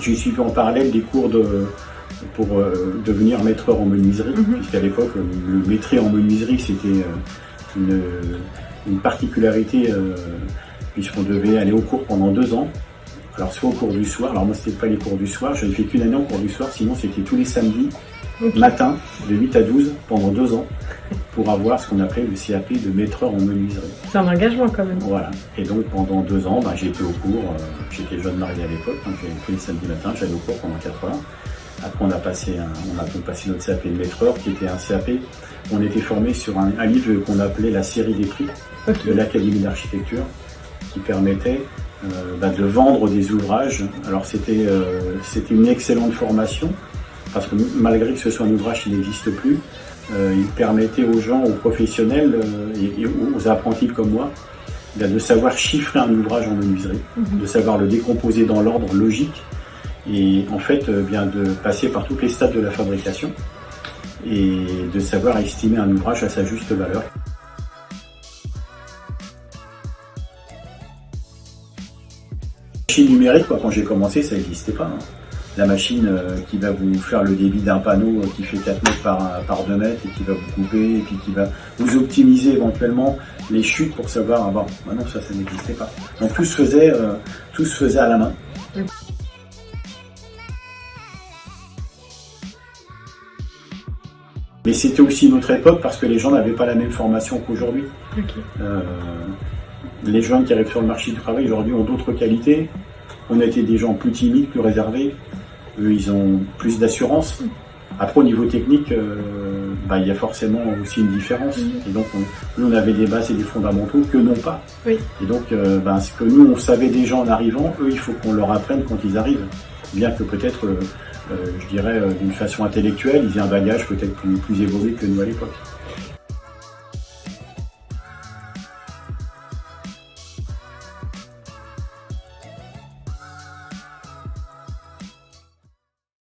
J'ai suivi en parallèle des cours pour devenir maîtreur en menuiserie, puisqu'à l'époque, le maîtrer en menuiserie, c'était une particularité, puisqu'on devait aller au cours pendant 2 ans. Alors soit au cours du soir, alors moi c'était pas les cours du soir, j'avais fait qu'une année en cours du soir, sinon c'était tous les samedis matin, de 8 à 12, pendant 2 ans, pour avoir ce qu'on appelait le CAP de maîtreur en menuiserie. C'est un engagement quand même. Voilà, et donc pendant 2 ans, j'ai été au cours, j'étais jeune marié à l'époque, donc tous les samedis matins, j'allais au cours pendant 4 heures. Après on a passé notre CAP de maîtreur, qui était un CAP, on était formé sur un livre qu'on appelait la série des prix de l'Académie d'architecture, qui permettait de vendre des ouvrages. Alors c'était une excellente formation, parce que malgré que ce soit un ouvrage qui n'existe plus, il permettait aux gens, aux professionnels et aux apprentis comme moi, de savoir chiffrer un ouvrage en menuiserie, de savoir le décomposer dans l'ordre logique, et en fait de passer par toutes les stades de la fabrication et de savoir estimer un ouvrage à sa juste valeur. La machine numérique, quand j'ai commencé, ça n'existait pas. La machine qui va vous faire le débit d'un panneau qui fait 4 mètres par 2 mètres et qui va vous couper et puis qui va vous optimiser éventuellement les chutes pour savoir, non, ça n'existait pas. Donc tout se faisait à la main. Mais c'était aussi une autre époque parce que les gens n'avaient pas la même formation qu'aujourd'hui. Les jeunes qui arrivent sur le marché du travail aujourd'hui ont d'autres qualités. On a été des gens plus timides, plus réservés. Eux, ils ont plus d'assurance. Après, au niveau technique, il y a forcément aussi une différence. Et donc, nous, on avait des bases et des fondamentaux qu'eux n'ont pas. Et donc, ce que nous, on savait déjà en arrivant, eux, il faut qu'on leur apprenne quand ils arrivent. Bien que peut-être, je dirais, d'une façon intellectuelle, ils aient un bagage peut-être plus évolué que nous à l'époque.